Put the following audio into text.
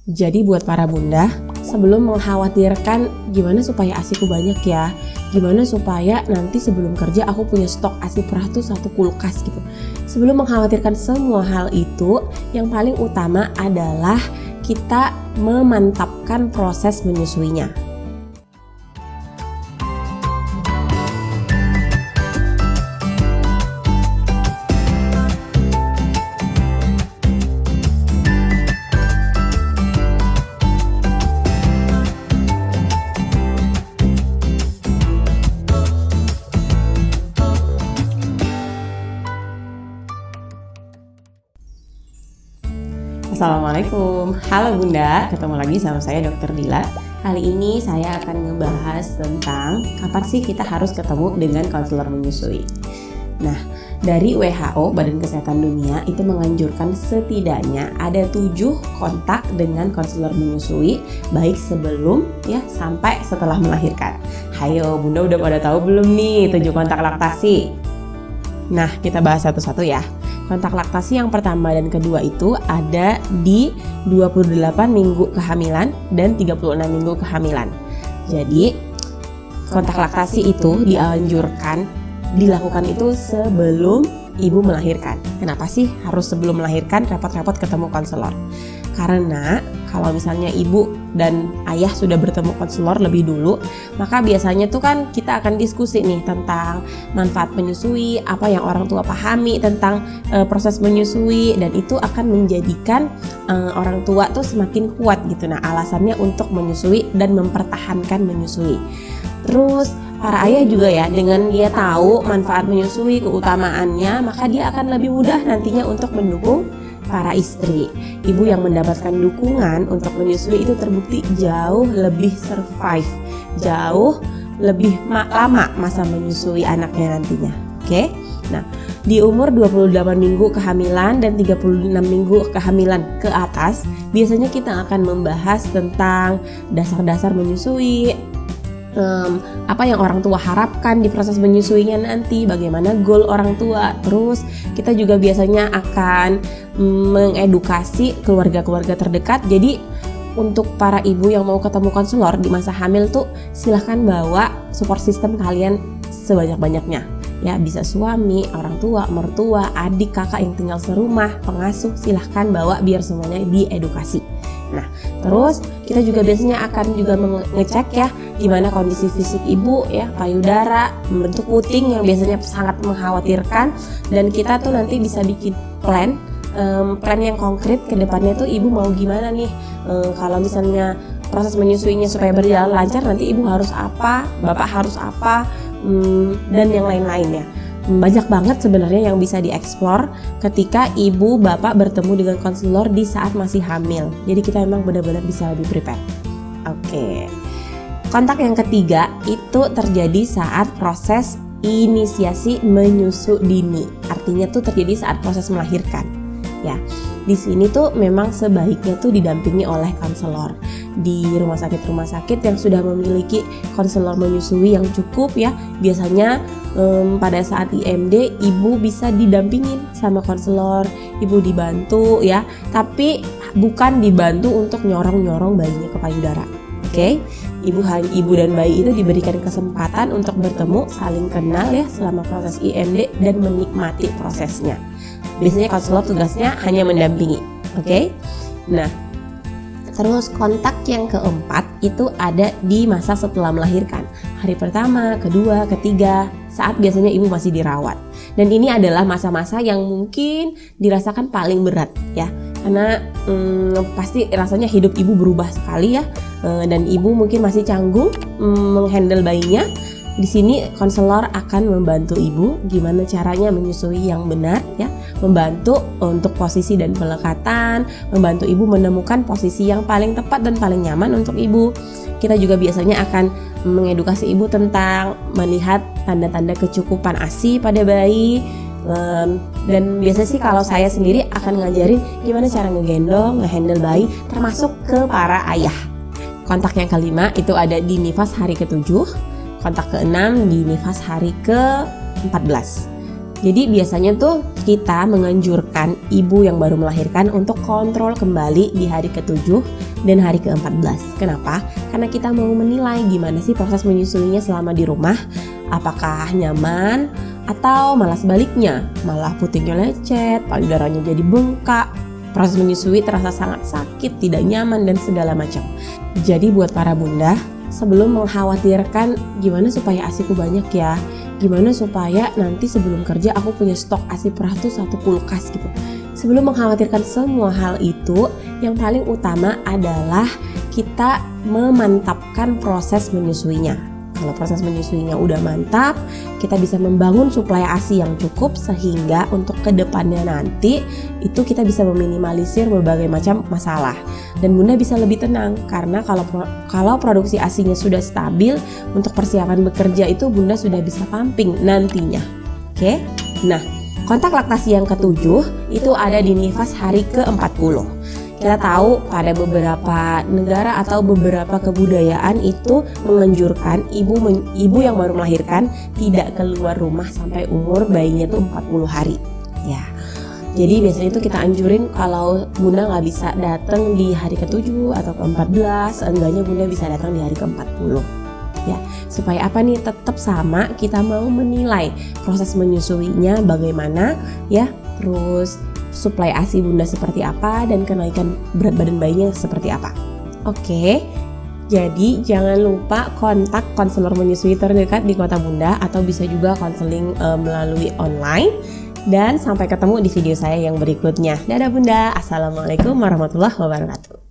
Jadi buat para bunda, sebelum mengkhawatirkan gimana supaya ASIku banyak ya, gimana supaya nanti sebelum kerja aku punya stok ASI perah tuh 1 kulkas gitu. Sebelum mengkhawatirkan semua hal itu, yang paling utama adalah kita memantapkan proses menyusuinya. Assalamualaikum, halo bunda, ketemu lagi sama saya Dr. Dila. Kali ini saya akan ngebahas tentang kapan sih kita harus ketemu dengan konselor menyusui. Nah, dari WHO, Badan Kesehatan Dunia, itu menganjurkan setidaknya ada 7 kontak dengan konselor menyusui, baik sebelum ya sampai setelah melahirkan. Hayo bunda, udah pada tahu belum nih 7 kontak laktasi? Nah, kita bahas satu-satu ya. Kontak laktasi yang pertama dan kedua itu ada di 28 minggu kehamilan dan 36 minggu kehamilan. Jadi, kontak laktasi itu dianjurkan dilakukan itu sebelum ibu melahirkan. Kenapa sih harus sebelum melahirkan repot-repot ketemu konselor? Karena kalau misalnya ibu dan ayah sudah bertemu konselor lebih dulu, maka biasanya tuh kan kita akan diskusi nih tentang manfaat menyusui, apa yang orang tua pahami tentang proses menyusui, dan itu akan menjadikan orang tua tuh semakin kuat gitu. Nah, alasannya untuk menyusui dan mempertahankan menyusui. Terus para ayah juga ya, dengan dia tahu manfaat menyusui, keutamaannya, maka dia akan lebih mudah nantinya untuk mendukung para istri. Ibu yang mendapatkan dukungan untuk menyusui itu terbukti jauh lebih survive, jauh lebih lama masa menyusui anaknya nantinya. Oke? Nah, di umur 28 minggu kehamilan dan 36 minggu kehamilan ke atas, biasanya kita akan membahas tentang dasar-dasar menyusui, apa yang orang tua harapkan di proses menyusuinya nanti, bagaimana goal orang tua. Terus kita juga biasanya akan mengedukasi keluarga-keluarga terdekat. Jadi untuk para ibu yang mau ketemu konselor di masa hamil tuh silahkan bawa support system kalian sebanyak-banyaknya. Ya, bisa suami, orang tua, mertua, adik, kakak yang tinggal serumah, pengasuh, silahkan bawa biar semuanya diedukasi. Nah, terus kita juga biasanya akan juga mengecek ya gimana kondisi fisik ibu ya, payudara, membentuk puting yang biasanya sangat mengkhawatirkan, dan kita tuh nanti bisa bikin plan yang konkret ke depannya tuh ibu mau gimana nih. Kalau misalnya proses menyusuinya supaya berjalan lancar, nanti ibu harus apa, bapak harus apa, dan yang lain-lainnya. Banyak banget sebenarnya yang bisa dieksplor ketika ibu bapak bertemu dengan konselor di saat masih hamil. Jadi kita memang benar-benar bisa lebih prepare. Oke. Kontak yang ketiga itu terjadi saat proses inisiasi menyusu dini. Artinya tuh terjadi saat proses melahirkan. Ya. Di sini tuh memang sebaiknya tuh didampingi oleh konselor di rumah sakit yang sudah memiliki konselor menyusui yang cukup ya. Biasanya pada saat IMD ibu bisa didampingin sama konselor, ibu dibantu ya, tapi bukan dibantu untuk nyorong bayinya ke payudara. Oke? Ibu dan bayi itu diberikan kesempatan untuk bertemu, saling kenal ya selama proses IMD dan menikmati prosesnya. Biasanya konselor tugasnya hanya mendampingi. Oke? Nah, terus kontak yang keempat itu ada di masa setelah melahirkan. Hari pertama, kedua, ketiga, saat biasanya ibu masih dirawat. Dan ini adalah masa-masa yang mungkin dirasakan paling berat ya. Karena pasti rasanya hidup ibu berubah sekali ya. Dan ibu mungkin masih canggung menghandle bayinya. Di sini konselor akan membantu ibu gimana caranya menyusui yang benar ya, membantu untuk posisi dan pelekatan, membantu ibu menemukan posisi yang paling tepat dan paling nyaman untuk ibu. Kita juga biasanya akan mengedukasi ibu tentang melihat tanda-tanda kecukupan ASI pada bayi. Dan biasanya sih kalau saya sendiri akan ngajarin gimana cara ngegendong, ngehandle bayi, termasuk ke para ayah. Kontak yang kelima itu ada di nifas hari ke-7. Kontak ke-6 di nifas hari ke-14. Jadi biasanya tuh kita menganjurkan ibu yang baru melahirkan untuk kontrol kembali di hari ke-7 dan hari ke-14. Kenapa? Karena kita mau menilai gimana sih proses menyusuinya selama di rumah. Apakah nyaman atau malah sebaliknya, malah putingnya lecet, payudaranya jadi bengkak, proses menyusui terasa sangat sakit, tidak nyaman dan segala macam. Jadi buat para bunda, sebelum mengkhawatirkan gimana supaya ASIku banyak ya, gimana supaya nanti sebelum kerja aku punya stok ASI perah tuh 1 kulkas gitu. Sebelum mengkhawatirkan semua hal itu, yang paling utama adalah kita memantapkan proses menyusuinya. Kalau proses menyusuinya udah mantap, kita bisa membangun suplai ASI yang cukup sehingga untuk kedepannya nanti itu kita bisa meminimalisir berbagai macam masalah. Dan bunda bisa lebih tenang karena kalau produksi ASInya sudah stabil, untuk persiapan bekerja itu bunda sudah bisa pumping nantinya. Oke? Nah, kontak laktasi yang ke-7 itu ada di nifas hari ke-40. Kita tahu pada beberapa negara atau beberapa kebudayaan itu menganjurkan ibu yang baru melahirkan tidak keluar rumah sampai umur bayinya tuh 40 hari. Ya. Jadi biasanya itu kita anjurin kalau bunda nggak bisa datang di hari ke-7 atau ke-14, seenggaknya bunda bisa datang di hari ke-40. Ya, supaya apa nih, tetap sama, kita mau menilai proses menyusuinya bagaimana ya, terus suplai ASI bunda seperti apa dan kenaikan berat badan bayinya seperti apa. Oke. Jadi jangan lupa kontak konselor menyusui terdekat di kota bunda atau bisa juga konseling melalui online. Dan sampai ketemu di video saya yang berikutnya. Dadah bunda, assalamualaikum warahmatullahi wabarakatuh.